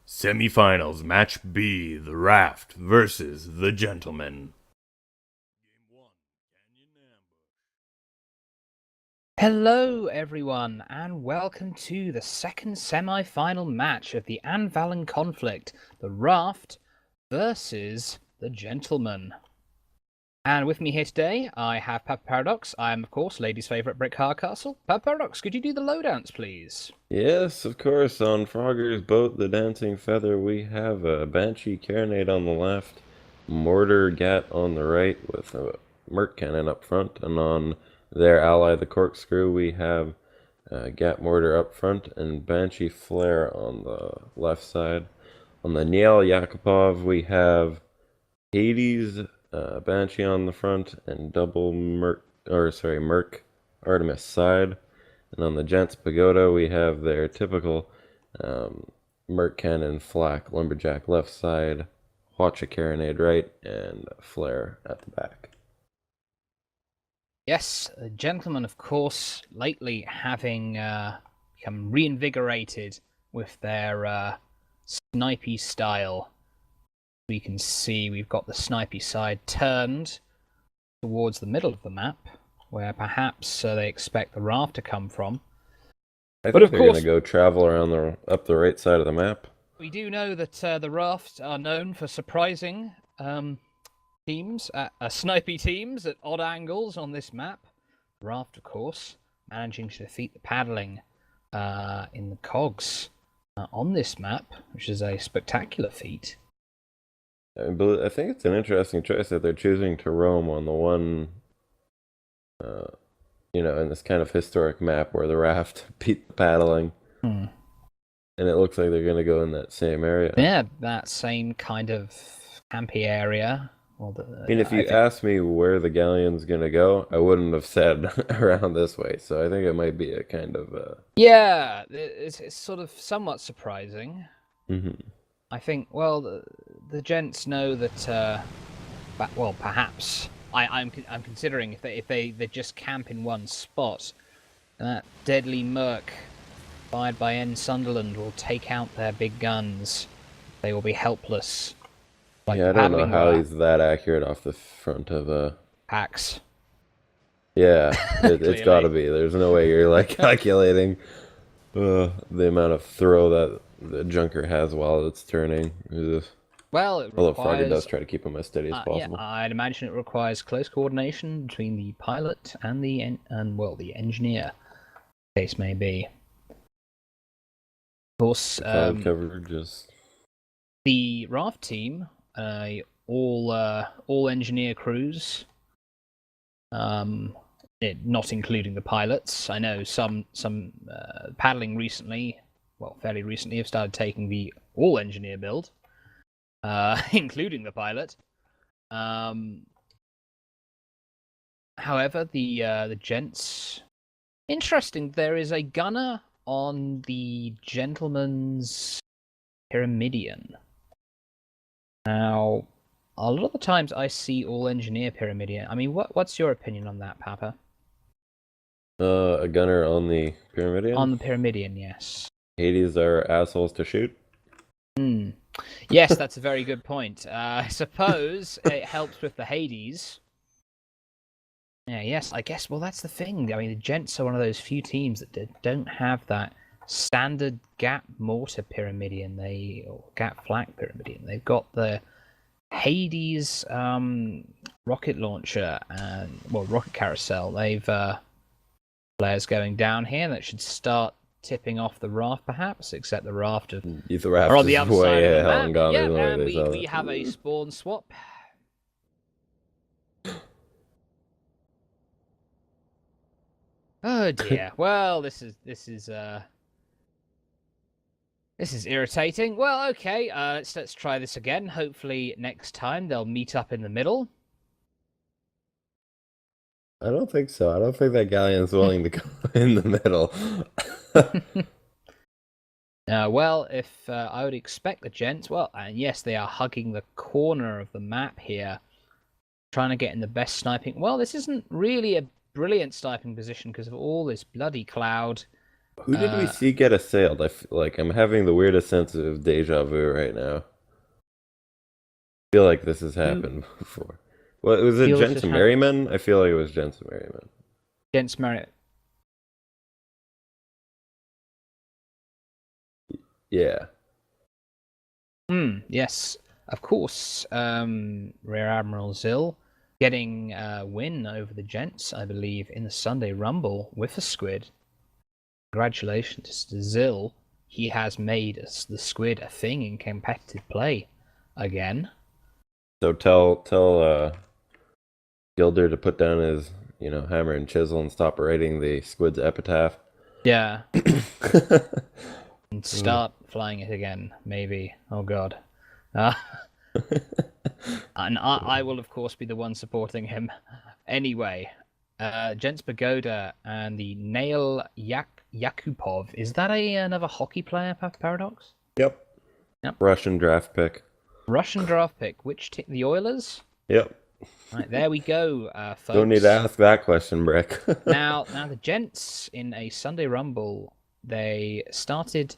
Semifinals, Match B, the RAFT versus the Gentlemen. Hello everyone, and welcome to the second semi-final match of the Anvalan conflict, the RAFT versus the Gentlemen. And with me here today, I have Papa Paradox. I am, of course, ladies' favourite brick Hardcastle. Papa Paradox, could you do the lowdowns, please? Yes, of course. On Frogger's boat, the Dancing Feather, we have a Banshee Carronade on the left, Mortar Gat on the right with a Merc Cannon up front, and on their ally, the Corkscrew, we have Gat Mortar up front and Banshee Flare on the left side. On the Niel Yakupov, we have Hades, Banshee on the front, and double Merc Artemis side. And on the Gents Pagoda, we have their typical Merc Cannon, Flak, Lumberjack left side, Watch a Carronade right, and Flare at the back. Yes, the Gentlemen, of course, lately having become reinvigorated with their snipey style. We can see we've got the snipey side turned towards the middle of the map, where perhaps they expect the RAFT to come from. I think they're going to go travel around up the right side of the map. We do know that the RAFT are known for surprising teams, snipey teams at odd angles on this map. RAFT, of course, managing to defeat the paddling in the cogs on this map, which is a spectacular feat. I think it's an interesting choice that they're choosing to roam on the one, in this kind of historic map where the RAFT beat the paddling. And it looks like they're going to go in that same area. Yeah, that same kind of campy area. If you asked me where the galleon's going to go, I wouldn't have said around this way. So I think it might be a kind of... Yeah, it's sort of somewhat surprising. I think, well, the gents know that, well, perhaps I'm considering if they just camp in one spot, that deadly Merc fired by N. Sunderland will take out their big guns. They will be helpless. Like I don't know how he's that accurate off the front of packs. Yeah, it's got to be. There's no way you're like calculating the amount of throw that the junker has while it's turning. Well, it requires... Although Frogger does try to keep them as steady as possible. Yeah, I'd imagine it requires close coordination between the pilot and the engineer, case may be. Of course, the RAFT team, all engineer crews, not including the pilots. I know some paddling recently, well, fairly recently, have started taking the all engineer build. Including the pilot. However, the gents... Interesting, there is a gunner on the Gentleman's Pyramidion. Now, a lot of the times I see all-engineer Pyramidion. I mean, what's your opinion on that, Papa? A gunner on the Pyramidion? On the Pyramidion, yes. Hades are assholes to shoot? Yes, that's a very good point. I suppose it helps with the Hades. Yeah, yes, I guess, well, that's the thing. I mean, the Gents are one of those few teams that don't have that standard Gat Mortar Pyramidion, or Gat Flak Pyramidion. They've got the Hades rocket launcher and, well, rocket carousel. They've flares going down here that should start tipping off the RAFT, perhaps, except the RAFT are on the other side of the map. Yeah, and we have a spawn swap. Oh dear. Well, this is irritating. Well, okay. Let's try this again. Hopefully, next time they'll meet up in the middle. I don't think so. I don't think that galleon's willing to go in the middle. Well, if I would expect the gents, well, and yes, they are hugging the corner of the map here, trying to get in the best sniping. Well, this isn't really a brilliant sniping position because of all this bloody cloud. Who did we see get assailed? I feel like I'm having the weirdest sense of deja vu right now. I feel like this has happened before. What was it? feels Gents this and hap- Merryman? I feel like it was Gents and Merryman. Gents Marriott. Yeah. Yes, of course. Rear Admiral Zill getting a win over the Gents, I believe, in the Sunday Rumble with the Squid. Congratulations to Zill. He has made the Squid a thing in competitive play again. So tell Gilder to put down his, hammer and chisel and stop writing the squid's epitaph. Yeah, and start flying it again, maybe. Oh God. And I will, of course, be the one supporting him anyway. Gents Pagoda and the Nail Yakupov. Is that another hockey player, Paradox? Yep. Russian draft pick. Russian draft pick. Which team? The Oilers? Yep. Right, there we go, folks. Don't need to ask that question, Brick. Now the Gents in a Sunday Rumble, they started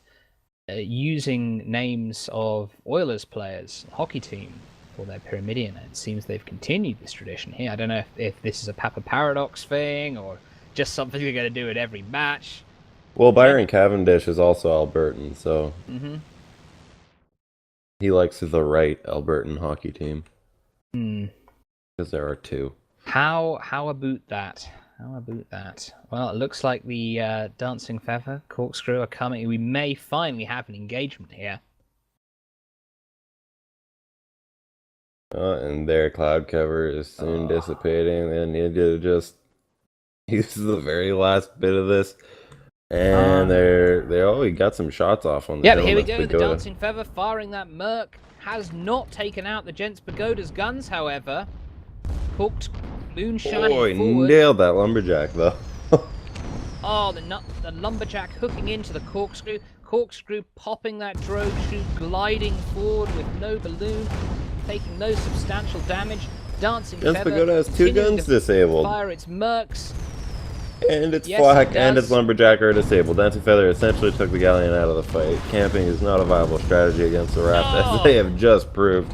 using names of Oilers players, hockey team, for their Pyramidion. It seems they've continued this tradition here. I don't know if this is a Papa Paradox thing or just something they're going to do at every match. Well, Byron Cavendish is also Albertan, so he likes the right Albertan hockey team. Because there are two. How about that? How about that? Well, it looks like the Dancing Feather, Corkscrew are coming. We may finally have an engagement here. And their cloud cover is soon dissipating. They need to just use the very last bit of this. And we got some shots off on the Yeah, but here we go. Pagoda. The Dancing Feather firing that Merc has not taken out the Gents Pagoda's guns, however. Corked moonshine Boy, forward. nailed that lumberjack though. Oh, the lumberjack hooking into the corkscrew. Corkscrew popping that drogue chute, gliding forward with no balloon, taking no substantial damage. Dancing Gents Feather Pagoda has two continuing guns to disabled. fire its Mercs. And its Yes, flak it and does. its lumberjack are disabled. Dancing Feather essentially took the galleon out of the fight. Camping is not a viable strategy against the raft, No. as they have just proved.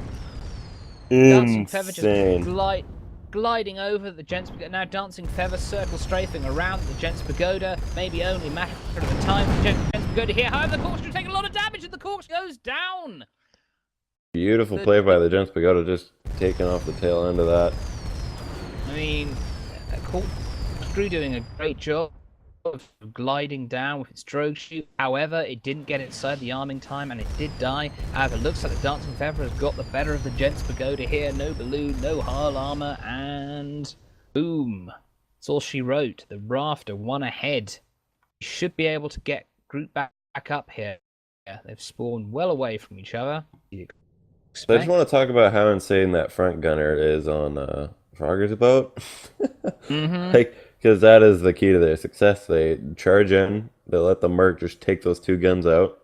Dancing Feather Insane. just gliding over the Gents Pagoda. Now Dancing Feather circle strafing around the Gents Pagoda. Maybe only a matter of time for Gents Pagoda here. However, the corkscrew taking a lot of damage and the corkscrew goes down. Beautiful play by the Gents Pagoda, just taking off the tail end of that. I mean, corkscrew doing a great job of gliding down with its drogue chute. However, it didn't get inside the arming time and it did die. However, it looks like the Dancing Feather has got the better of the Gents Pagoda here. No balloon, no hull armor, and boom. That's all she wrote. The Raft are one ahead. You should be able to get grouped back up here. Yeah, they've spawned well away from each other. So I just want to talk about how insane that front gunner is on Frogger's boat. Because that is the key to their success. They charge in, they let the Merc just take those two guns out,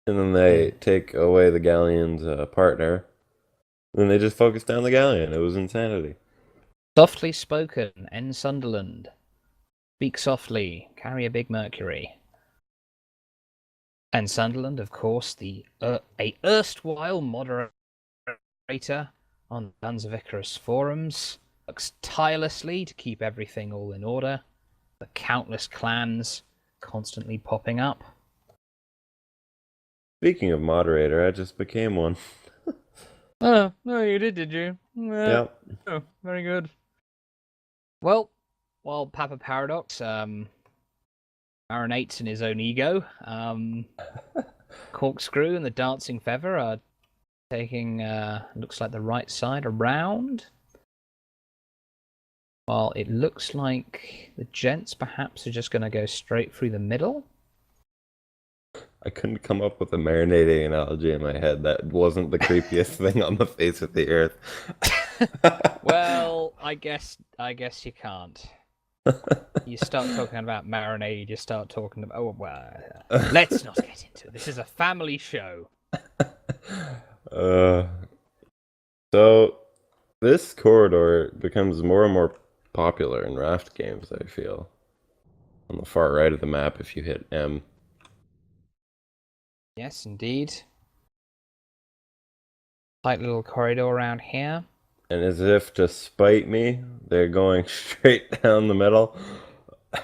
and then they take away the galleon's partner, and then they just focus down the galleon. It was insanity. Softly spoken, N. Sunderland. Speak softly, carry a big Mercury. And Sunderland, of course, a erstwhile moderator on Guns of Icarus forums, works tirelessly to keep everything all in order. The countless clans constantly popping up. Speaking of moderator, I just became one. Oh, no, you did you? Yep. Oh, very good. Well, while Papa Paradox marinates in his own ego, Corkscrew and the Dancing Feather are taking, looks like the right side around. While it looks like the Gents perhaps are just going to go straight through the middle. I couldn't come up with a marinating analogy in my head that wasn't the creepiest thing on the face of the earth. Well, I guess you can't. You start talking about marinade, you just start talking about... Oh, well, let's not get into it. This is a family show. So, this corridor becomes more and more popular in raft games, I feel. on the far right of the map if you hit M. Yes, indeed. Tight little corridor around here. And as if to spite me, they're going straight down the middle. I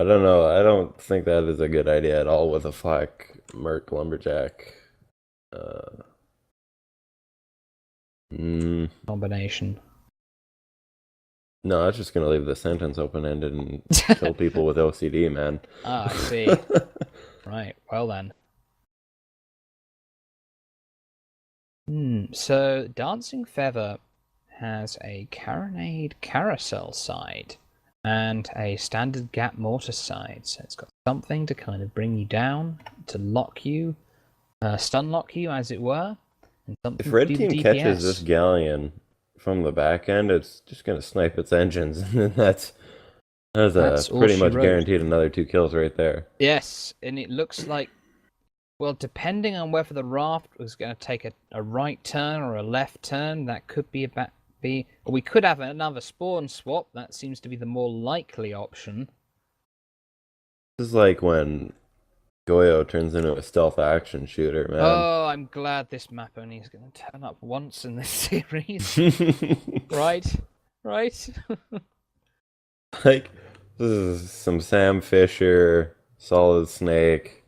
don't know. I don't think that is a good idea at all with a flak Merc Lumberjack. Combination. No, I was just gonna leave the sentence open-ended and kill people with OCD, man. Ah, I see. Right, well then. So Dancing Feather has a Carronade Carousel side and a standard gap mortar side. So it's got something to kind of bring you down, to lock you, stun lock you, as it were. And something If red to do team the catches DPS. this galleon from the back end, it's just gonna snipe its engines, and then that's all pretty she much wrote. guaranteed another 2 kills right there. Yes, and it looks like, well, depending on whether the raft was going to take a right turn or a left turn, that could be or we could have another spawn swap. That seems to be the more likely option. This is like when Goyo turns into a stealth action shooter, man. Oh, I'm glad this map only is going to turn up once in this series. Right? Like, this is some Sam Fisher, Solid Snake,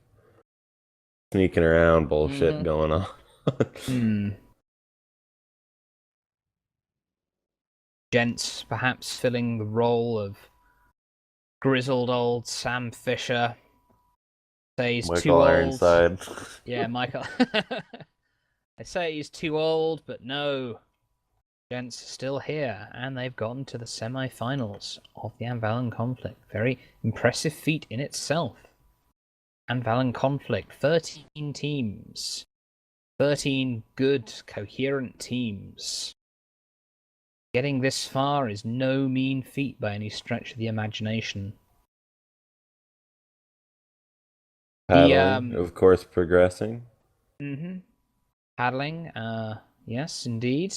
sneaking around bullshit going on. Gents perhaps filling the role of grizzled old Sam Fisher. Say he's Michael too old. Ironside. Yeah, Michael. I say he's too old, but no. Gents are still here, and they've gotten to the semi-finals of the Anvalan conflict. Very impressive feat in itself. Anvalan conflict, 13 teams. 13 good, coherent teams. Getting this far is no mean feat by any stretch of the imagination. Paddling, of course, progressing. Paddling, yes, indeed.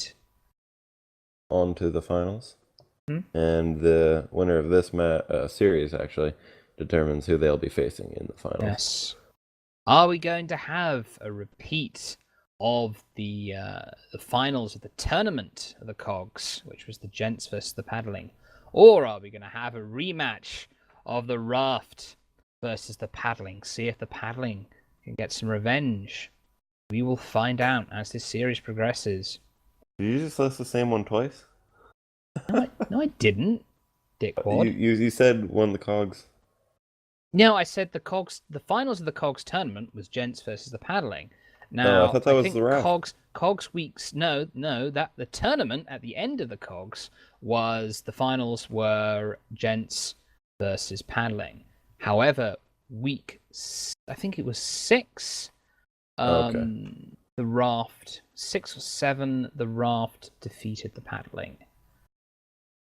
On to the finals. And the winner of this series, actually, determines who they'll be facing in the finals. Yes. Are we going to have a repeat of the finals of the tournament of the Cogs, which was the gents versus the paddling? Or are we going to have a rematch of the raft versus the paddling? See if the paddling can get some revenge. We will find out as this series progresses. Did you just list the same one twice? No, I didn't, dickwad. You said won the Cogs. No, I said the finals of the Cogs tournament was gents versus the paddling. Now, I thought that was think the raft. Cogs weeks. No, that the tournament at the end of the Cogs was the finals were gents versus paddling. However, I think it was 6. The raft 6 or 7. The raft defeated the paddling.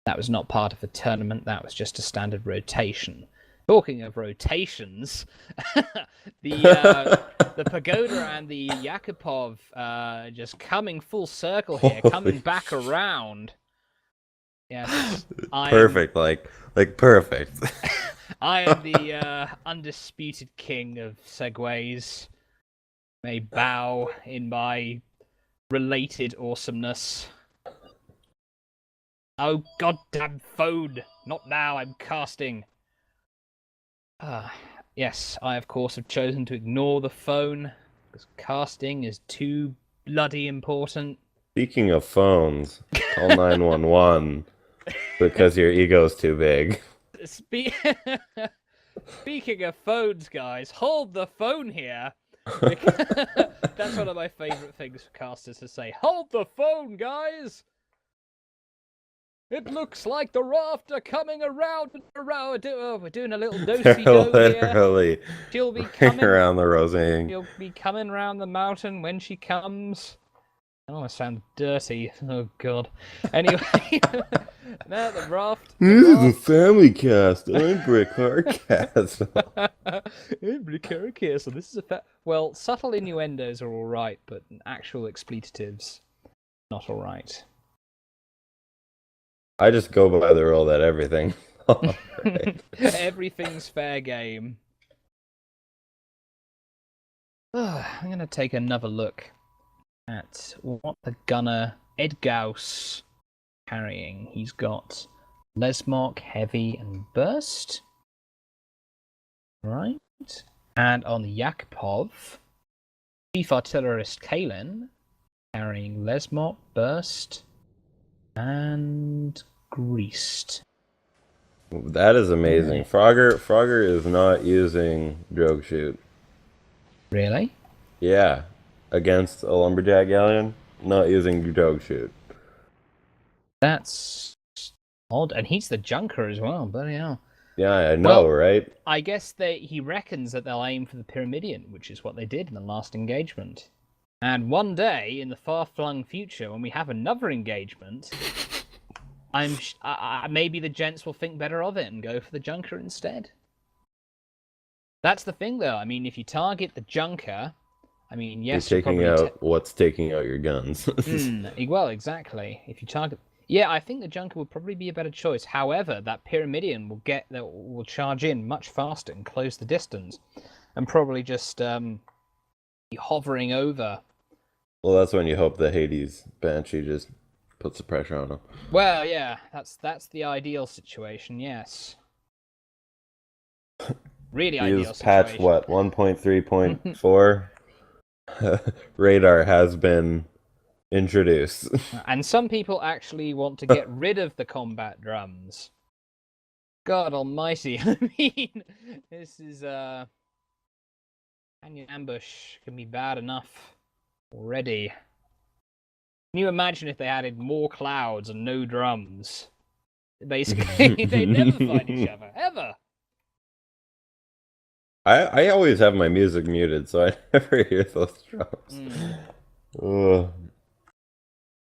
That was not part of a tournament. That was just a standard rotation. Talking of rotations, the Pagoda and the Yakupov just coming full circle here, coming back around. Yes, Perfect, like perfect. I am the undisputed king of segues. May bow in my related awesomeness. Oh, goddamn phone! Not now, I'm casting. Yes, I of course have chosen to ignore the phone, because casting is too bloody important. Speaking of phones, call 911 because your ego's too big. Speaking of phones, guys, hold the phone here. That's one of my favourite things for casters to say. Hold the phone, guys! It looks like the raft are coming around. We're doing a little do-si-do Literally here. She'll be coming around the Rosing. She'll be coming around the mountain when she comes. Oh, I sound dirty. Oh, God. Anyway, now the raft. This is a family cast. I'm Brick Hardcastle. I'm Brick Hardcastle. This is well, subtle innuendos are all right, but actual expletatives, not all right. I just go by the rule that everything Alright. Everything's fair game. I'm going to take another look at what the gunner Edgaus carrying. He's got Lesmark, Heavy, and Burst. Right. And on the Yakupov, Chief Artillerist Kalen carrying Lesmark, Burst, and Greased. That is amazing. Frogger is not using Drogue Shoot. Really? Yeah. Against a Lumberjack Galleon, not using Drogue Shoot. That's odd. And he's the Junker as well, bloody hell. Yeah, I know, Well, right? I guess he reckons that they'll aim for the Pyramidion, which is what they did in the last engagement. And one day, in the far-flung future, when we have another engagement, maybe the gents will think better of it and go for the Junker instead. That's the thing, though. I mean, if you target the Junker, I mean, yes, You're taking out what's taking out your guns. Well, exactly. If you target, yeah, I think the Junker would probably be a better choice. However, that Pyramidion will charge in much faster and close the distance, and probably just be hovering over. Well, that's when you hope the Hades Banshee just puts the pressure on them. Well, yeah, that's the ideal situation. Yes. Really ideal Use situation. patch what 1.3.4. Radar has been introduced. And some people actually want to get rid of the combat drums. God almighty. I mean, this is Canyon Ambush can be bad enough already. Can you imagine if they added more clouds and no drums? Basically, they'd never fight each other, ever. I always have my music muted, so I never hear those drums.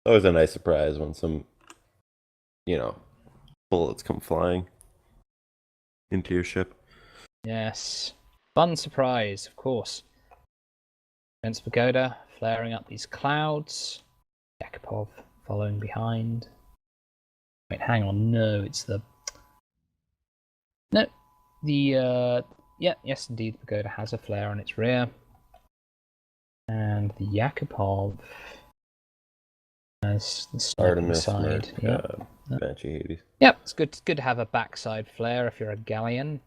Always a nice surprise when some, bullets come flying into your ship. Yes. Fun surprise, of course. Against Pagoda, flaring up these clouds. Yakupov following behind. Wait, hang on. No, it's the... No. Yeah, yes, indeed, the Pagoda has a flare on its rear. And the Yakupov has the starting side. Banshee Hades. Yep, it's good to have a backside flare if you're a galleon.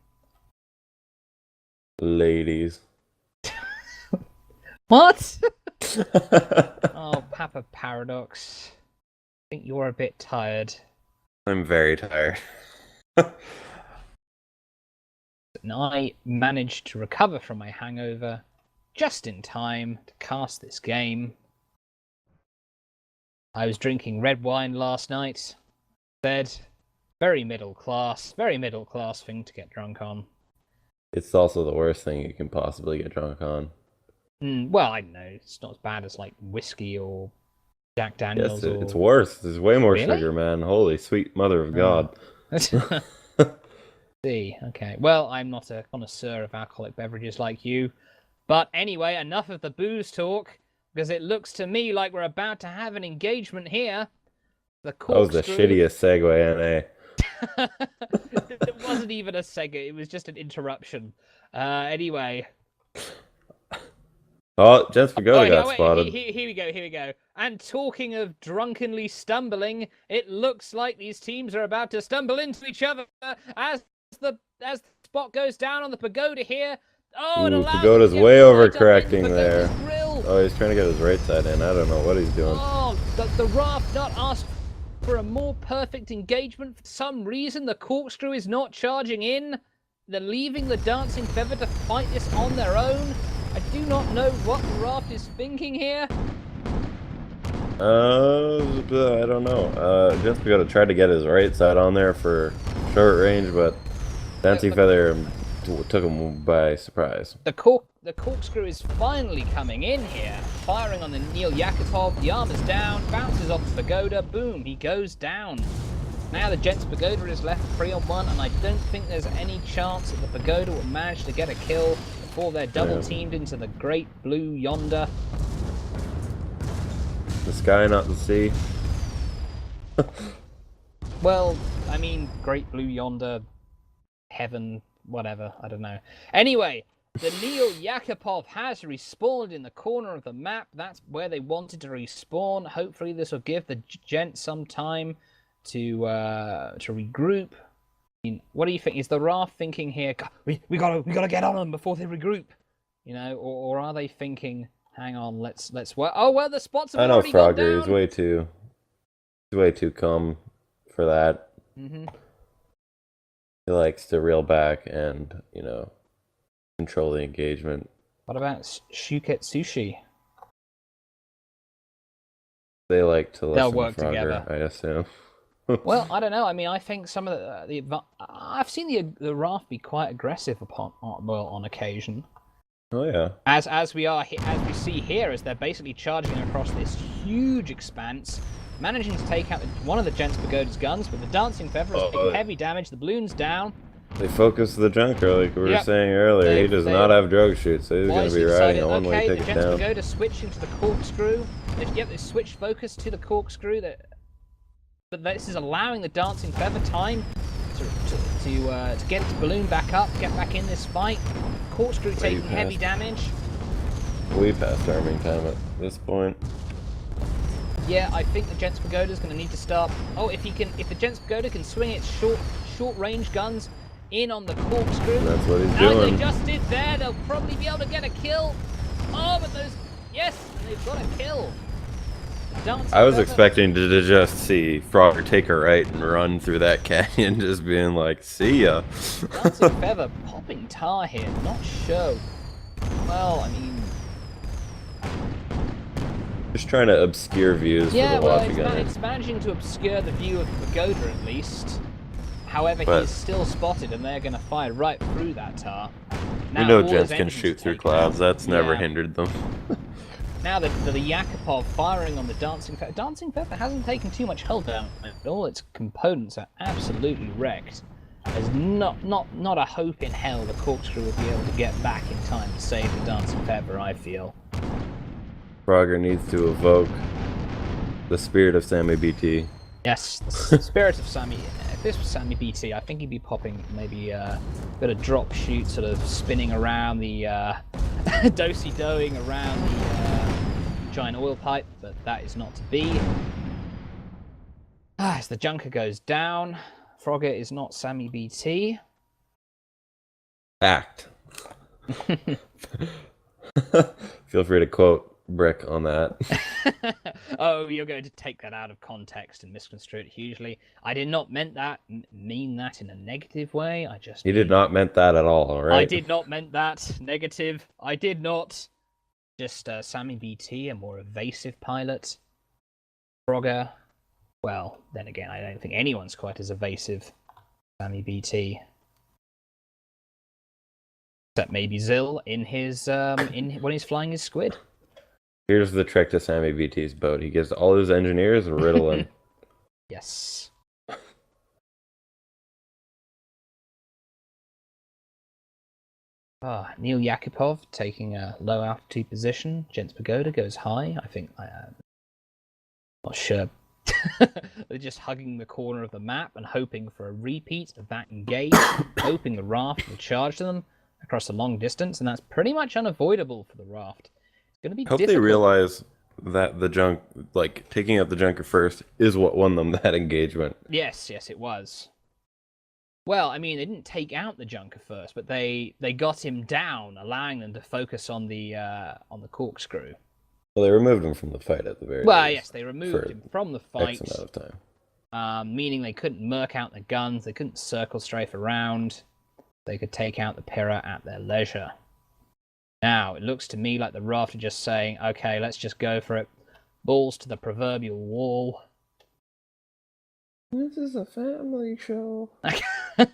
Ladies. What? Oh, Papa Paradox. I think you're a bit tired. I'm very tired. And I managed to recover from my hangover just in time to cast this game. I was drinking red wine last night. Said, very middle class thing to get drunk on. It's also the worst thing you can possibly get drunk on. Well, I don't know. It's not as bad as like whiskey or Jack Daniels. Yes, it's worse. There's way more Really? sugar, man. Holy sweet mother of God. See, okay. Well, I'm not a connoisseur of alcoholic beverages like you. But anyway, enough of the booze talk, because it looks to me like we're about to have an engagement here. The corkscrew... That was the shittiest segue, NA. It wasn't even a segue, it was just an interruption. Anyway. Oh, Jens Pagoda got spotted. Here we go. And talking of drunkenly stumbling, it looks like these teams are about to stumble into each other as the spot goes down on the Pagoda here. Oh, it allows Pagoda's way overcorrecting there. Grill. Oh, he's trying to get his right side in. I don't know what he's doing. Oh, the RAFT not asked for a more perfect engagement. For some reason, the corkscrew is not charging in. They're leaving the dancing feather to fight this on their own. I do not know what the RAFT is thinking here. I don't know. Jens Pagoda tried to get his right side on there for short range, but Dancing Feather took him by surprise. The corkscrew is finally coming in here, firing on the Neil Yakupov. The armor's down, bounces off the Pagoda. Boom, he goes down. Now the Gents Pagoda is left 3-on-1, and I don't think there's any chance that the Pagoda will manage to get a kill before they're double-teamed into the great blue yonder. The sky, not the sea. Well, I mean, Great Blue Yonder, Heaven, whatever, I don't know. Anyway, the Neil Yakupov has respawned in the corner of the map. That's where they wanted to respawn. Hopefully this will give the gent some time to regroup. I mean, what do you think? Is the RAFT thinking here, we gotta get on them before they regroup? You know, or are they thinking, hang on, let's work. Oh well, the spots have already gone down. Frogger is way too calm for that. Mm-hmm. He likes to reel back and, you know, control the engagement. What about Shuket Sushi? They like to listen They'll work to Frogger, together. I assume. Well, I don't know. I mean, I think some of I've seen the RAFT be quite aggressive on occasion. Oh yeah. As we see here, as they're basically charging across this huge expanse, managing to take out one of the Gents Pagoda's guns, but the Dancing Feather is taking heavy damage. The balloon's down. They focus the junker, like we were saying earlier. He does not have drug shoot, so he's going to be riding a one-way ticket down. The Gents Pagoda switching to the corkscrew. They switched focus to the corkscrew. But this is allowing the Dancing Feather time to get its balloon back up, get back in this fight. Corkscrew taking heavy damage. We passed arming time at this point. Yeah, I think the Gents Pagoda is going to need to start. Oh, if the Gents Pagoda can swing its short range guns in on the corkscrew. That's what he's doing. They just did there. They'll probably be able to get a kill. Oh, but and they've got a kill. I was expecting to just see Frogger take a right and run through that canyon, just being like, see ya. Dancing Feather popping tar here, not sure. Well, I mean... Just trying to obscure views for the watch again. It's managing to obscure the view of the Pagoda at least. However, he's still spotted and they're going to fire right through that tar. Now, we know Gents can shoot through clouds, that's never hindered them. Now the Yakupov firing on the Dancing Feather. Dancing Feather hasn't taken too much hull down. All its components are absolutely wrecked. There's not a hope in hell the corkscrew will be able to get back in time to save the Dancing Feather, I feel. Frogger needs to evoke the spirit of Sammy BT. Yes, the spirit of Sammy. If this was Sammy BT, I think he'd be popping maybe a bit of drop shoot, sort of spinning around the do-si-doing around the giant oil pipe, but that is not to be. As the junker goes down, Frogger is not Sammy BT. Fact. Feel free to quote Brick on that. Oh, you're going to take that out of context and misconstrue it hugely. I did not mean that in a negative way. You did not meant that at all, right? I did not meant that negative. I did not. Just Sammy BT, a more evasive pilot. Frogger, well, then again, I don't think anyone's quite as evasive. Sammy BT. Except maybe Zill in his when he's flying his squid. Here's the trick to Sammy BT's boat. He gives all his engineers Ritalin. Yes. Neil Yakupov taking a low altitude position. Gents Pagoda goes high. I think not sure. They're just hugging the corner of the map and hoping for a repeat of that engage, hoping the RAFT will charge them across a long distance, and that's pretty much unavoidable for the RAFT. It's going to be difficult. They realize that taking out the junker first is what won them that engagement. Yes, it was. Well, I mean, they didn't take out the junker first, but they got him down, allowing them to focus on the corkscrew. Well, they removed him from the fight at the very least. Well, yes, they removed him from the fight. X amount of time. Meaning they couldn't murk out the guns, they couldn't circle strafe around. They could take out the Pyrrha at their leisure. Now, it looks to me like the RAFT are just saying, okay, let's just go for it. Balls to the proverbial wall. This is a family show. You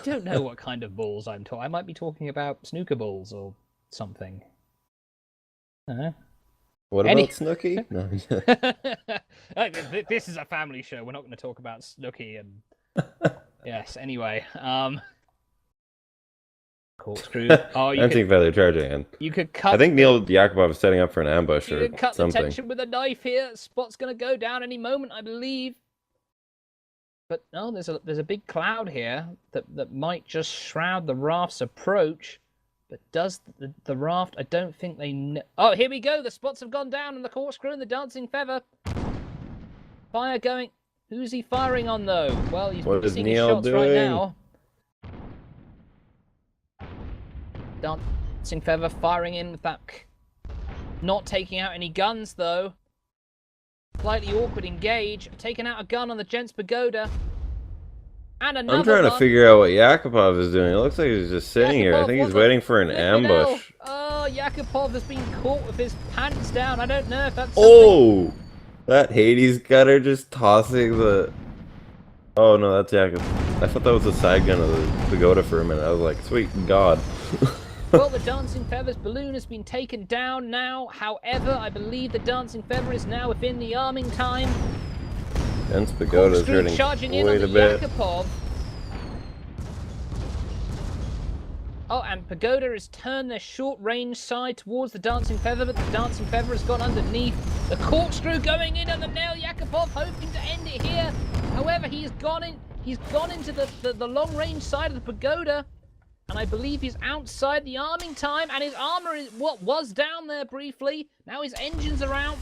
don't know what kind of balls I'm talking. I might be talking about snooker balls or something. What about Snooky? No. This is a family show. We're not going to talk about Snooky and... Yes, anyway. Corkscrew. Oh, I think they're charging in. You could cut... I think Neil Yakupov is setting up for an ambush or something. You could cut the tension with a knife here. Spot's going to go down any moment, I believe. But no, there's a big cloud here that might just shroud the raft's approach. But does the raft? I don't think they. Oh, here we go. The spots have gone down, and the corkscrew and the dancing feather. Fire going. Who's he firing on though? Well, he's missing his shots right now. Dancing feather firing in with that. Not taking out any guns though. Slightly awkward engage. Taking out a gun on the Gents Pagoda. And another I'm trying to figure out what Yakupov is doing. It looks like he's just sitting here. I think he's waiting for an ambush. Oh, Yakupov has been caught with his pants down. I don't know if that's Oh! That Hades cutter just tossing the... Oh no, that's Yakupov. I thought that was the side gun of the Pagoda for a minute. I was like, sweet God. Well, the Dancing Feather's balloon has been taken down now. However, I believe the Dancing Feather is now within the arming time. Gents Pagoda's hurting charging in quite on a the bit. Yakupov. Oh, and Pagoda has turned their short-range side towards the Dancing Feather, but the Dancing Feather has gone underneath. The corkscrew going in on the nail. Yakupov hoping to end it here. However, he's gone into the long-range side of the Pagoda. And I believe he's outside the arming time, and his armor is what was down there briefly. Now his engines are out.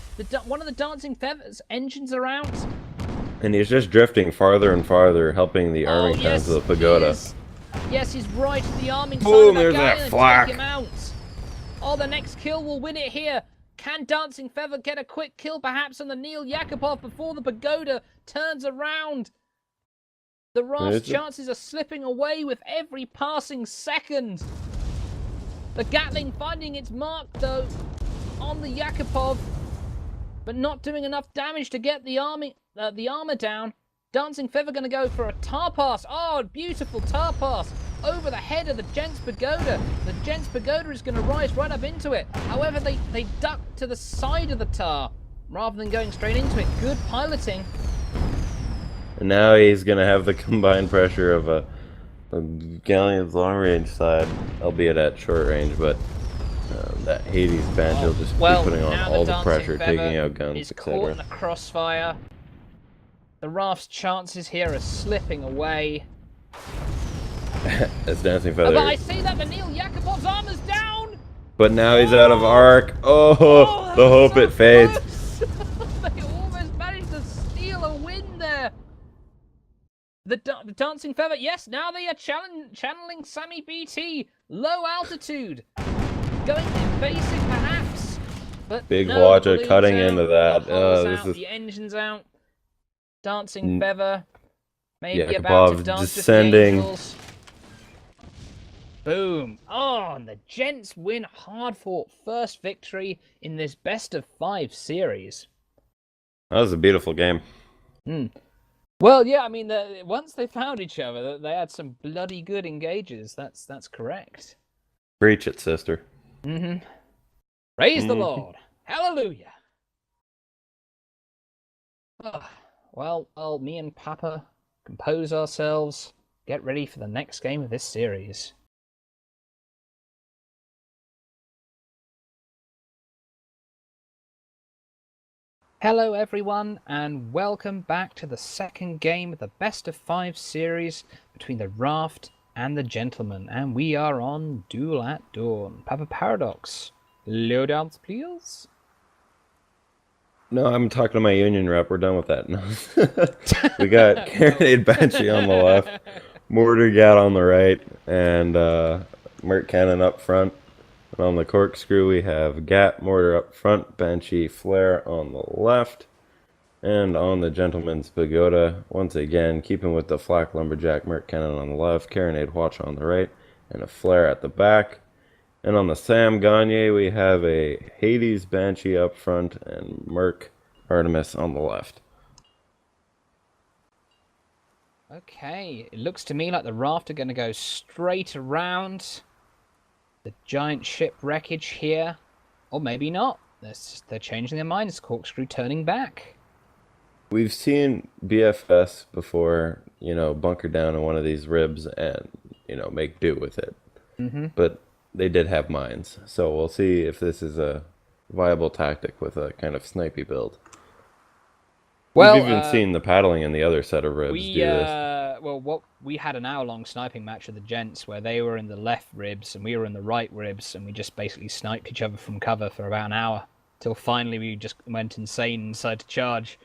One of the Dancing Feathers' engines are out. And he's just drifting farther and farther, helping the arming time to the Pagoda. Yes, he's right at the arming Boom, side of there's that that guy flak. and take him out. Oh, the next kill will win it here. Can Dancing Feather get a quick kill perhaps on the Neil Yakupov before the Pagoda turns around? The Raft's chances are slipping away with every passing second. The Gatling finding its mark, though, on the Yakupov, but not doing enough damage to get the armor down. Dancing Feather going to go for a tar pass. Oh, beautiful tar pass over the head of the Gents Pagoda. The Gents Pagoda is going to rise right up into it. However, they duck to the side of the tar rather than going straight into it. Good piloting. And now he's going to have the combined pressure of a Galleon's long-range side, albeit at short range, but that Hades Banshee will just be putting on all the pressure, taking out guns, etc. Caught in the crossfire. The Raft's chances here are slipping away. That's Dancing Feather. But I see that the Neil Yakupov's armor's down! But now he's out of arc. Oh, the hope it fades. They almost managed to steal a win there. The Dancing Feather, yes, now they are channeling Sammy BT. Low altitude. Going invasive perhaps. But Big no, Watcher the cutting out, into that. This is... The engine's out. Dancing Feather. Maybe Yakupov about to dance descending. with the angels. Boom. Oh, and the Gents win hard-fought first victory in this best-of-5 series. That was a beautiful game. Well, yeah, I mean, once they found each other, they had some bloody good engages. That's correct. Preach it, sister. Praise the Lord. Hallelujah. Well, me and Papa compose ourselves, get ready for the next game of this series. Hello everyone, and welcome back to the second game of the best-of-5 series between the Raft and the Gentleman, and we are on Duel at Dawn. Papa Paradox, lowdowns please? No, I'm talking to my union rep. We're done with that. No. We got Carronade Banshee on the left, Mortar Gat on the right, and Merc Cannon up front. And on the Corkscrew, we have Gat Mortar up front, Banshee Flare on the left. And on the Gentleman's Pagoda, once again, keeping with the Flak Lumberjack Merc Cannon on the left, Carronade Watch on the right, and a Flare at the back. And on the Sam Gagne, we have a Hades Banshee up front and Merc Artemis on the left. Okay, it looks to me like the Raft are going to go straight around the giant ship wreckage here. Or maybe not. They're changing their minds. Corkscrew turning back. We've seen BFS before, bunker down in one of these ribs and, make do with it. But they did have mines, so we'll see if this is a viable tactic with a kind of snipey build. Well, we've even seen the paddling in the other set of ribs do this. well, we had an hour-long sniping match with the gents where they were in the left ribs and we were in the right ribs, and we just basically sniped each other from cover for about an hour till finally we just went insane and decided to charge.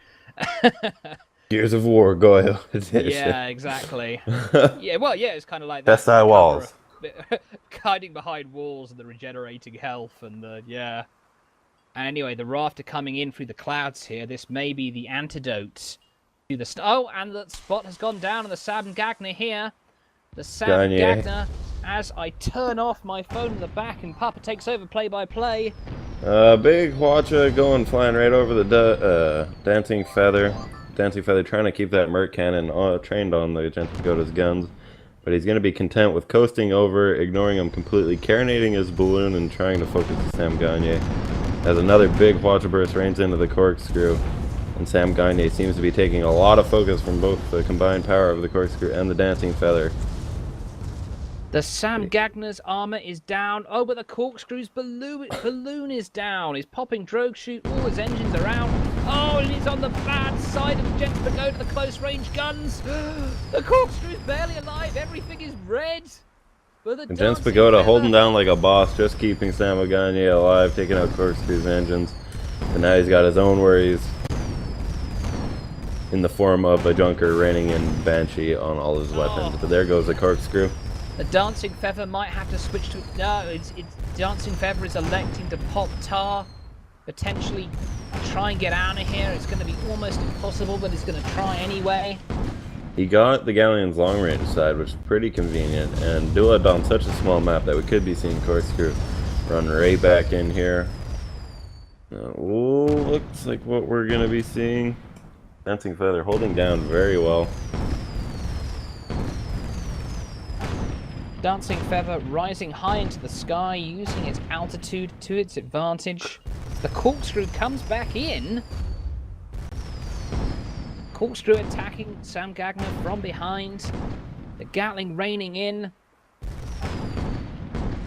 Gears of War, go edition. Yeah, exactly. Yeah, well, yeah, it's kind of like that. Test eye walls. Hiding behind walls and the regenerating health and the, yeah. And anyway, the raft are coming in through the clouds here. This may be the antidote to the... Oh, and the spot has gone down on the Sam Gagner here. The Sam Gagner, as I turn off my phone in the back and Papa takes over play-by-play. Big Hwacha going flying right over the Dancing Feather. Dancing Feather trying to keep that Merc Cannon trained on the Gentle Pagoda's guns. But he's going to be content with coasting over, ignoring him completely, carronating his balloon and trying to focus the Sam Gagne. As another big Hwacha burst rains into the corkscrew. And Sam Gagne seems to be taking a lot of focus from both the combined power of the corkscrew and the Dancing Feather. The Sam Gagner's armor is down. Oh, but the corkscrew's balloon is down. He's popping drogue shoot. All his engines are out. Oh, and he's on the bad side of the Gentle Pagoda, the close-range guns. The corkscrew's barely alive. Everything is red. But the Gentle Pagoda holding down like a boss, just keeping Sam Gagne alive, taking out corkscrew's engines. And now he's got his own worries in the form of a Junker raining in Banshee on all his weapons. But there goes the corkscrew. The Dancing Feather might have to switch to... No, it's Dancing Feather is electing to pop tar. Potentially try and get out of here. It's going to be almost impossible, but he's going to try anyway. He got the Galleon's long range side, which is pretty convenient, and Dueled on such a small map that we could be seeing corkscrew run right back in here. Looks like what we're going to be seeing. Dancing Feather holding down very well. Dancing Feather rising high into the sky, using its altitude to its advantage. The corkscrew comes back in. Corkscrew attacking Sam Gagner from behind. The Gatling raining in.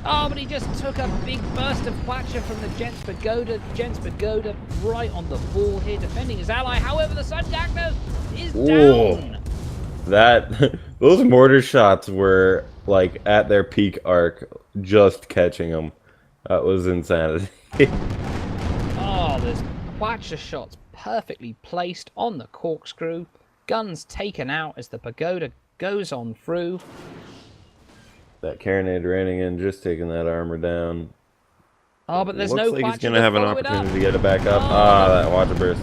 Oh, but he just took a big burst of Hwacha from the Gents Pagoda. Gents Pagoda right on the ball here, defending his ally. However, the Sam Gagner is down. Those mortar shots were like at their peak arc, just catching them. That was insanity. Oh, there's Hwacha shots perfectly placed on the corkscrew. Guns taken out as the Pagoda goes on through. That Carronade raining in, just taking that armor down. Oh, but there's Looks no like Hwacha he's going to have an opportunity to get it back up. That Hwacha burst.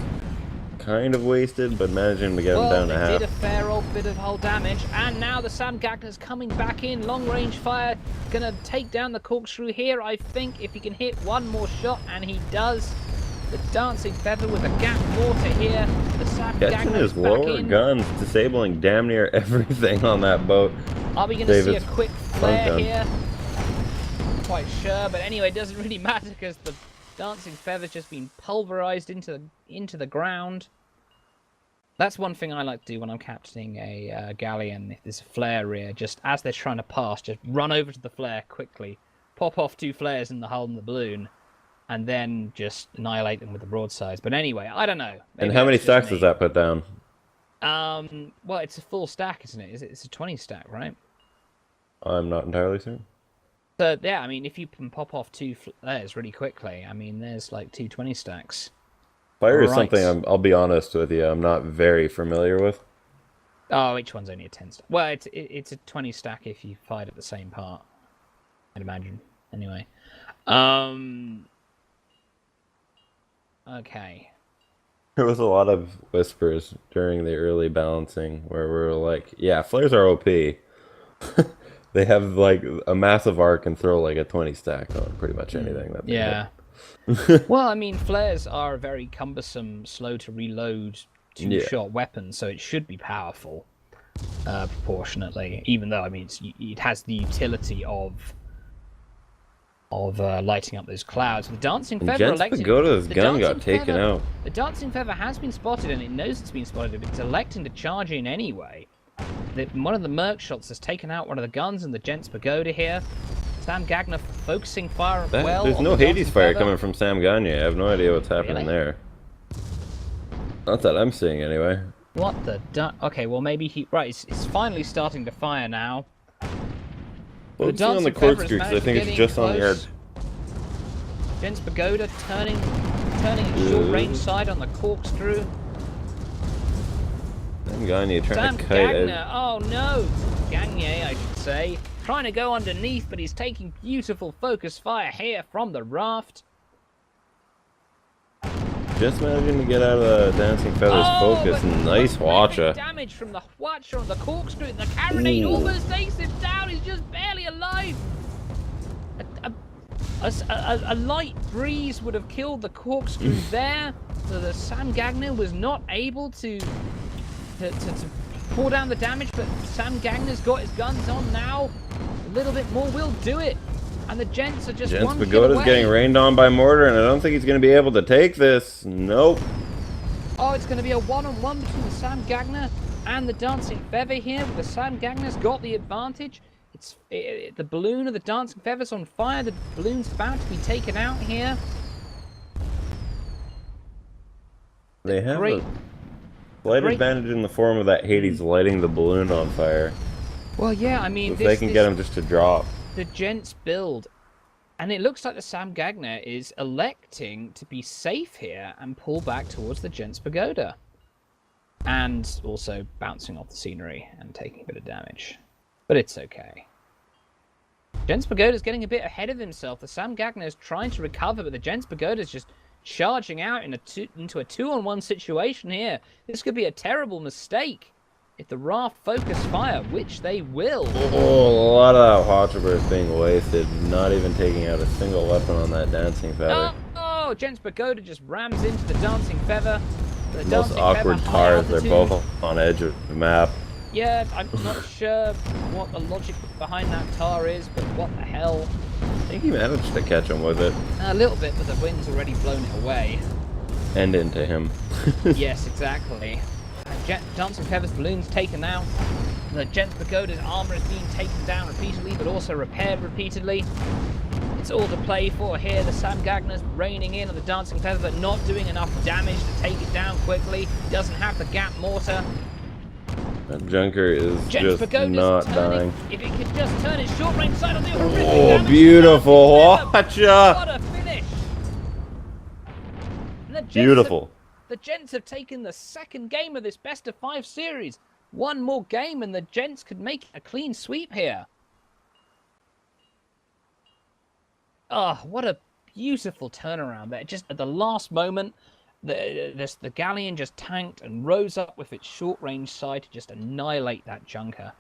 Kind of wasted, but managing to get him down to half. Did a fair old bit of hull damage, and now the Sam Gagner's coming back in. Long range fire, gonna take down the corkscrew here, I think, if he can hit one more shot, and he does. The Dancing Feather with a gap mortar here. The Sam Gagner's back lower in. guns, disabling damn near everything on that boat. Are we gonna see a quick flare here? Not quite sure, but anyway, it doesn't really matter because the Dancing Feather's just been pulverized into the ground. That's one thing I like to do when I'm captaining a galleon. If there's a flare rear, just as they're trying to pass, just run over to the flare quickly, pop off 2 flares in the hull and the balloon, and then just annihilate them with the broadsides. But anyway, I don't know. Maybe and how many stacks does that put down? Well, it's a full stack, isn't it? It's a 20 stack, right? I'm not entirely certain. So yeah, I mean, if you can pop off 2 flares really quickly, I mean, there's like 2 20 stacks. Fire is something I'll be honest with you, I'm not very familiar with. Oh, each one's only a 10 stack. Well, it's a 20 stack if you fired at the same part, I'd imagine. Anyway. Okay. There was a lot of whispers during the early balancing where we were like, yeah, flares are OP. They have like a massive arc and throw like a 20 stack on pretty much anything that they hit. Well, I mean, flares are a very cumbersome, slow to reload, 2-shot weapon, so it should be powerful, proportionately. Even though, I mean, it has the utility of lighting up those clouds. The Dancing Feather elected. Pagoda's gun got taken out. The Dancing Feather has been spotted, and it knows it's been spotted, but it's electing to charge in anyway. One of the Merc shots has taken out one of the guns in the Gents Pagoda here. Sam Gagner focusing fire well. There's no Hades fire coming from Sam Gagne. I have no idea what's happening there. Not that I'm seeing anyway. What the Okay, well maybe he... Right, it's finally starting to fire now. The Focusing on the Dancing Feather has corkscrew because I managed to think get it's in just on the close. edge. Gents Pagoda turning its short range side on the corkscrew. That guy need trying Sam to kite it. Gagner, oh no! Gagne, I should say. Trying to go underneath, but he's taking beautiful focus fire here from the raft. Just managing to get out of the Dancing Feather's focus. Nice Hwacha. Damage from the Hwacha on the corkscrew. The carronade almost takes him down. He's just barely alive. A light breeze would have killed the corkscrew there. So the Sam Gagner was not able to pour down the damage, but Sam Gagner's got his guns on now. A little bit more will do it. And the Gents are just one kill Pagoda's away. getting rained on by mortar, and I don't think he's going to be able to take this. Nope. Oh, it's going to be a one-on-one between the Sam Gagner and the Dancing Feather here. The Sam Gagner's got the advantage. The balloon of the Dancing Feather's on fire. The balloon's about to be taken out here. They have a slight advantage in the form of that Hades lighting the balloon on fire. Well, yeah, I mean... If they can get him just to drop. The Gents build, and it looks like the Sam Gagner is electing to be safe here and pull back towards the Gents Pagoda. And also bouncing off the scenery and taking a bit of damage. But it's okay. Gents Pagoda's getting a bit ahead of himself. The Sam Gagner is trying to recover, but the Gents Pagoda's just charging out into a two-on-one situation here. This could be a terrible mistake. If the raft focus fire, which they will. Oh, a lot of that Hwacha is being wasted, not even taking out a single weapon on that Dancing Feather. Oh, Gents Pagoda just rams into the Dancing Feather. The Most awkward tars, they're both on edge of the map. Yeah, I'm not sure what the logic behind that tar is, but what the hell. I think he managed to catch him with it. A little bit, but the wind's already blown it away. And into him. Yes, exactly. Dancing Feather's balloon's taken out. The Gents Pagoda's armor is being taken down repeatedly, but also repaired repeatedly. It's all to play for here. The Sam Gagner's raining in on the Dancing Feather, but not doing enough damage to take it down quickly. Doesn't have the gap mortar. That Junker is just not dying. If it could just turn its short range side on the horrific Oh, beautiful Hwacha! What a finish! Beautiful. The Gents have taken the second game of this best-of-5 series. One more game and the Gents could make a clean sweep here. Oh, what a beautiful turnaround there. Just at the last moment, the Galleon just tanked and rose up with its short-range side to just annihilate that Junker.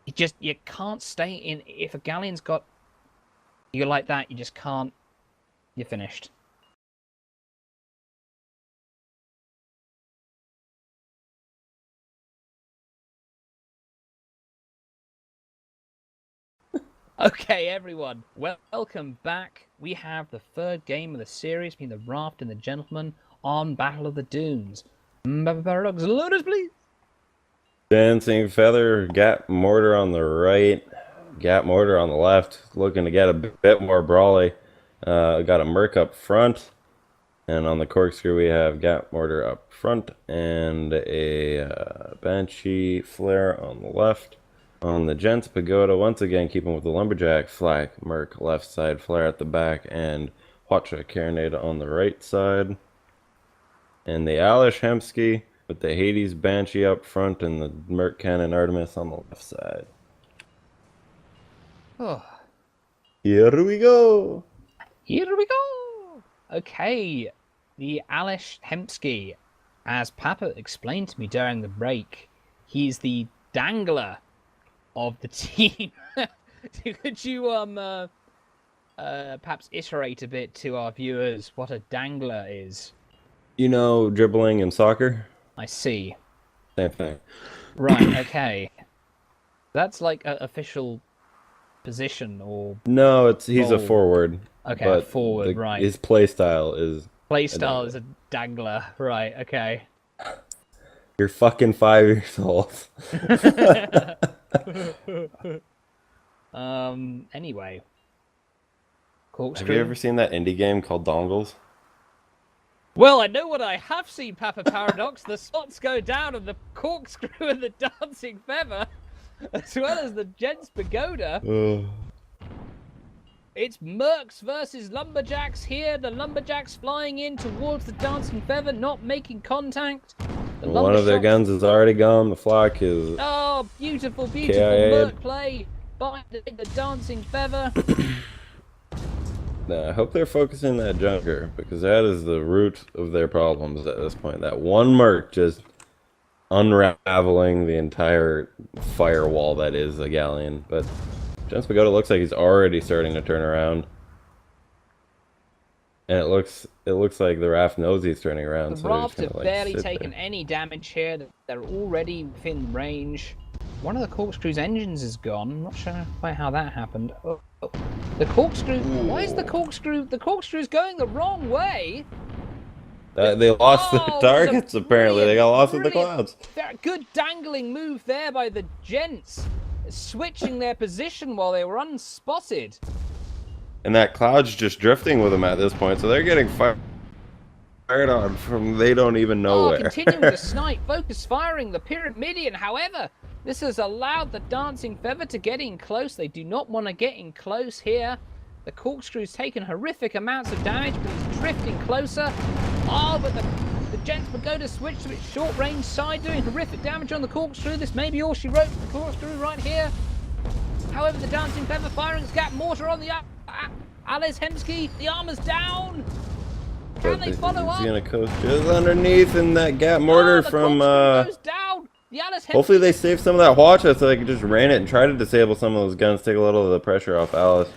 You can't stay in... If a Galleon's got you like that, you just can't... You're finished. Okay, everyone, welcome back. We have the third game of the series between the Raft and the Gentleman on Battle of the Dunes. Paradox, loaders, please. Dancing Feather, Gap Mortar on the right, Gap Mortar on the left, looking to get a bit more brawly. Got a Merc up front, and on the Corkscrew we have Gap Mortar up front and a Banshee Flare on the left. On the Gents Pagoda, once again keeping with the Lumberjack, Flak, Merc, left side, Flare at the back, and Hwacha Carronade on the right side. And the Alish Hemsky with the Hades Banshee up front and the Merc Cannon Artemis on the left side. Oh. Here we go! Here we go! Okay, the Alish Hemsky, as Papa explained to me during the break, he's the dangler of the team. Could you perhaps iterate a bit to our viewers what a dangler is? You know dribbling in soccer? I see. Same thing. Right, okay. That's like an official position or... No, he's a role. forward. Okay, but forward, right. His play style is... Playstyle is a dangler, right, okay. You're fucking 5 years old. Anyway. Corkscrew. Have you ever seen that indie game called Dongles? Well, I know what I have seen, Papa Paradox. The slots go down and the corkscrew and the dancing feather, as well as the Gents Pagoda. It's Mercs versus Lumberjacks here. The Lumberjacks flying in towards the dancing feather, not making contact. One of their guns is already gone. The flock is... Oh, beautiful, beautiful KIA'd. Merc play by the dancing feather. I hope they're focusing that junker, because that is the root of their problems at this point. That one Merc just unraveling the entire firewall that is a Galleon. But Gents Pagoda looks like he's already starting to turn around. And it looks like the RAFT knows he's turning around. The RAFT have barely taken any damage here. They're already within range. One of the corkscrew's engines is gone. I'm not sure quite how that happened. Oh. The corkscrew. Why is the corkscrew? The corkscrew's going the wrong way. They lost the targets. Apparently, they got lost in the clouds. Good dangling move there by the Gents, switching their position while they were unspotted. And that cloud's just drifting with them at this point, so they're getting fired on from they don't even know where. Continuing to snipe, focus firing the Pyramidion. However, this has allowed the dancing feather to get in close. They do not want to get in close here. The corkscrew's taken horrific amounts of damage, but he's drifting closer. Oh, but the Gents Pagoda switched to its short-range side, doing horrific damage on the corkscrew. This may be all she wrote for the corkscrew right here. However, the dancing feather firing its gap mortar on the Alice Hemsky. The armor's down. Can they follow up? He's gonna coast just underneath, and that gap mortar from goes down. The Alice Hemsky. Hopefully they save some of that watcha so they can just rain it and try to disable some of those guns, take a little of the pressure off Alice.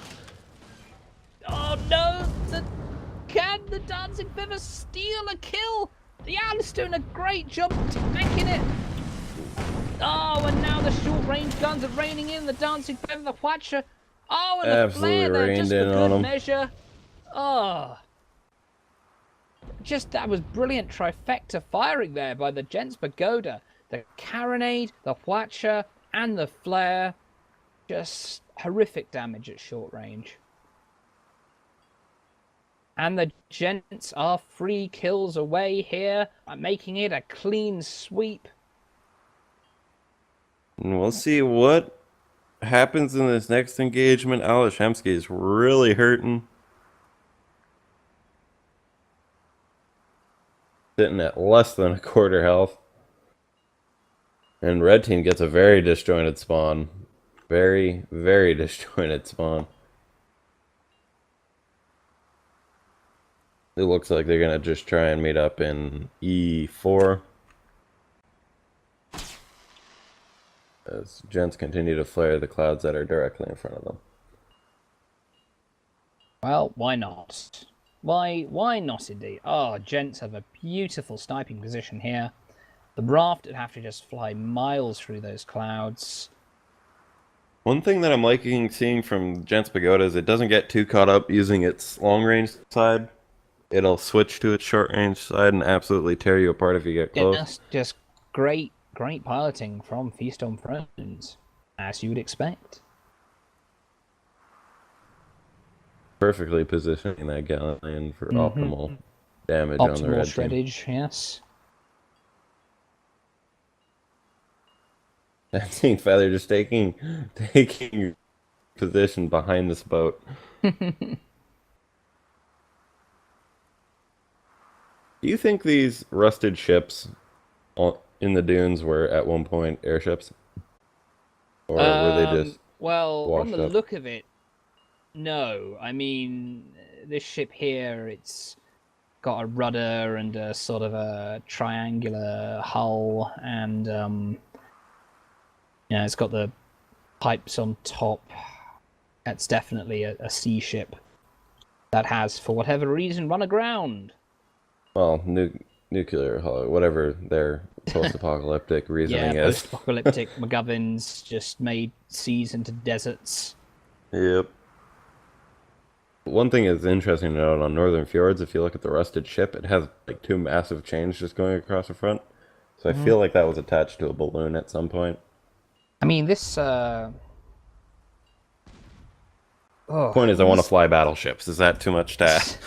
Oh no! Can the dancing feather steal a kill? The Alice doing a great job tanking it. Oh, and now the short-range guns are raining in. The dancing feather, the Watcher. Oh, and the flare there, just for good measure. Oh. Just, that was brilliant trifecta firing there by the Gents Pagoda. The carronade, the Watcher, and the flare. Just horrific damage at short range. And the Gents are 3 kills away here, making it a clean sweep. And we'll see what happens in this next engagement. Alice Hemsky is really hurting. Sitting at less than a quarter health. And red team gets a very disjointed spawn. Very, very disjointed spawn. It looks like they're going to just try and meet up in E4. As Gents continue to flare the clouds that are directly in front of them. Well, why not? Why not indeed? Oh, Gents have a beautiful sniping position here. The RAFT would have to just fly miles through those clouds. One thing that I'm liking seeing from Gents Pagoda is it doesn't get too caught up using its long-range side. It'll switch to its short-range side and absolutely tear you apart if you get close. Just great piloting from Feast on Thrones, as you would expect. Perfectly positioning that Galleon for optimal damage on the red team. Optimal shreddage, yes. Dancing Feather just taking position behind this boat. Do you think these rusted ships in the dunes were at one point airships? Or were they just well, on the up? look of it, no. I mean, this ship here, it's got a rudder and a sort of a triangular hull, and yeah, it's got the pipes on top. That's definitely a sea ship that has, for whatever reason, run aground. Well, nuclear, whatever their post-apocalyptic reasoning is. Post-apocalyptic McGovern's just made seas into deserts. Yep. One thing is interesting to note on Northern Fjords, if you look at the rusted ship, it has like 2 massive chains just going across the front. So I feel like that was attached to a balloon at some point. I mean, this... Point is, I want to fly battleships. Is that too much to ask?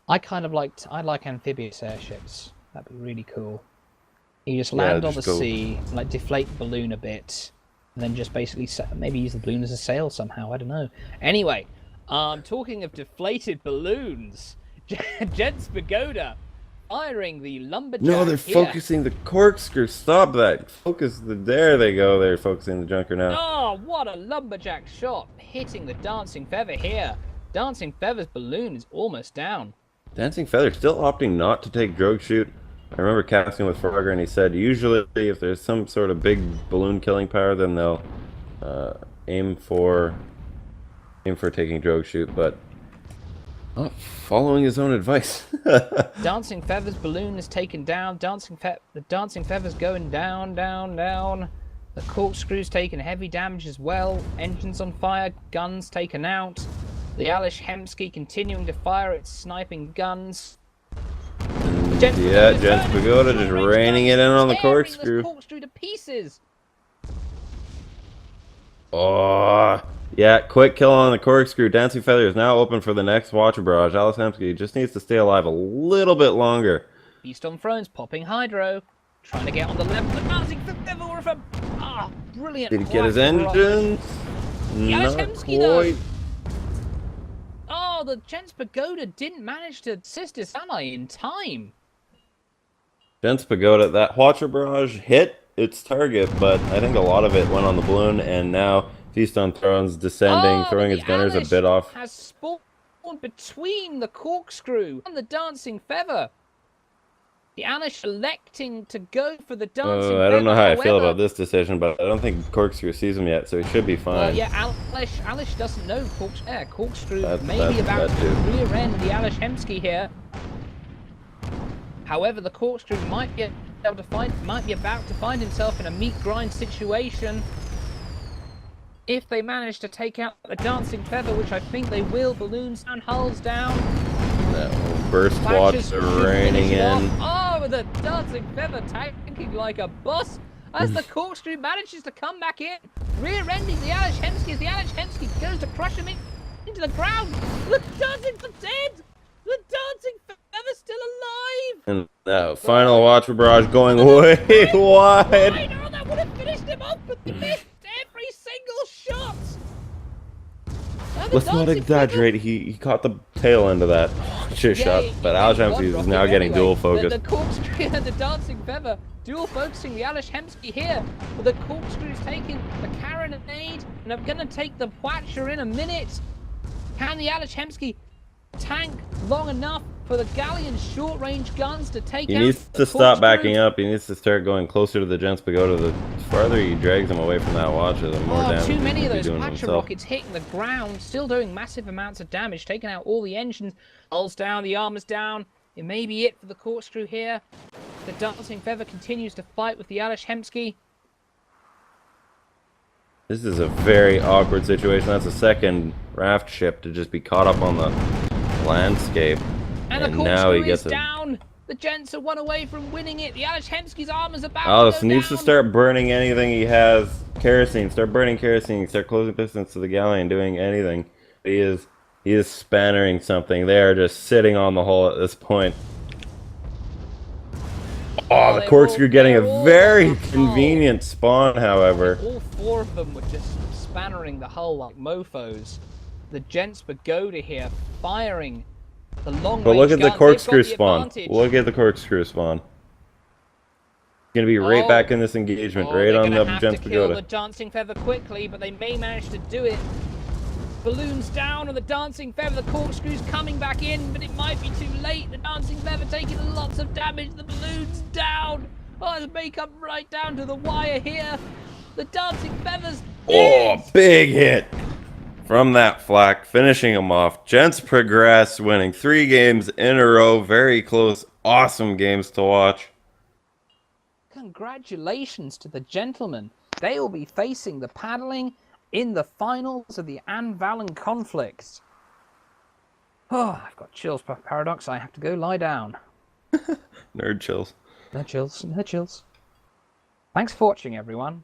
I like amphibious airships. That'd be really cool. You just land on the sea, like deflate the balloon a bit, and then just basically maybe use the balloon as a sail somehow. I don't know. Anyway, talking of deflated balloons, Gents Pagoda firing the lumberjack. No, they're focusing the corkscrew. Stop that. Focus the. There they go. They're focusing the junker now. Oh, what a lumberjack shot! Hitting the dancing feather here. Dancing feather's balloon is almost down. Dancing Feather still opting not to take drogue shoot. I remember casting with Frogger, and he said usually if there's some sort of big balloon killing power, then they'll aim for taking drogue shoot, but not following his own advice. Dancing Feather's balloon is taken down. The Dancing Feather's going down, down, down. The corkscrew's taking heavy damage as well. Engines on fire, guns taken out. The Alish Hemsky continuing to fire its sniping guns. Yeah, Gents Pagoda just raining it in on the corkscrew. Corkscrew to pieces. Oh, yeah, quick kill on the corkscrew. Dancing Feather is now open for the next Watcher Barrage. Alice Hemsky just needs to stay alive a little bit longer. Beast on Thrones popping Hydro. Trying to get on the level. The Dancing Feather with a brilliant. Did he get his engines? Not Hemsky, quite. Oh, the Gents Pagoda didn't manage to assist his ally in time. Gents Pagoda, that Watcher Barrage hit its target, but I think a lot of it went on the balloon, and now Feast on Thrones descending, throwing its gunners a bit off. Has spawned between the corkscrew and the Dancing Feather. The Alish electing to go for the Dancing Feather. I don't know how I feel about this decision, but I don't think Corkscrew sees him yet, so he should be fine. Well, yeah, Alish doesn't know Corkscrew may be about to rear end the Alish Hemsky here. However, the Corkscrew might be about to find himself in a meat grind situation. If they manage to take out the Dancing Feather, which I think they will, balloons down, hulls down. That burst watch raining in. Oh, the Dancing Feather tanking like a boss as the Corkscrew manages to come back in, rear-ending the Alish Hemsky as the Alish Hemsky goes to crush him into the ground. The Dancing Feather's dead! The Dancing Feather's still alive! And now, final Watcher Barrage going way wide. Oh, that would have finished him off, but they missed every single shot! Let's not exaggerate, he caught the tail end of that shot, but Alish Hemsky is now getting dual focus. The Corkscrew and the Dancing Feather dual focusing the Alish Hemsky here, but the Corkscrew's taking the carronade, and I'm going to take the Watcher in a minute. Can the Alish Hemsky tank long enough for the Galleon's short-range guns to take out He needs to stop backing up. He needs to start going closer to the Gents Pagoda. The farther he drags him away from that Watcher, the more damage too many he's of those doing to Watcher himself. rockets hitting the ground, still doing massive amounts of damage, taking out all the engines. Hulls down, the armor's down. It may be it for the Corkscrew here. The Dancing Feather continues to fight with the Alish Hemsky. This is a very awkward situation. That's the second raft ship to just be caught up on the landscape. And the now he Corkscrew gets is down. The Gents are one away from winning it. The Alish Hemsky's armor's about Alice to go needs down. to start burning anything he has. Kerosene. Start burning kerosene. Start closing pistons to the Galleon. Doing anything. He is spannering something. They are just sitting on the hull at this point. Oh, the Corkscrew getting a very convenient spawn, however. All four of them were just spannering the hull like mofos. The Gents Pagoda here firing the long range But look at the guns. Corkscrew They've got the spawn. advantage. Look at the Corkscrew spawn. Gonna be right back in this engagement, right on the Gents They're gonna have to kill Pagoda. the Dancing Feather quickly, but they may manage to do it. Balloons down on the Dancing Feather. The Corkscrew's coming back in, but it might be too late. The Dancing Feather taking lots of damage. The balloon's down. Oh, it's may come right down to the wire here. The Dancing Feather's dead. Oh, big hit from that flak, finishing him off. Gents progress, winning 3 games in a row. Very close, awesome games to watch. Congratulations to the gentlemen. They will be facing the paddling in the finals of the Anvalan conflict. Oh, I've got chills, Paradox. I have to go lie down. Nerd chills. No chills, no chills. Thanks for watching, everyone.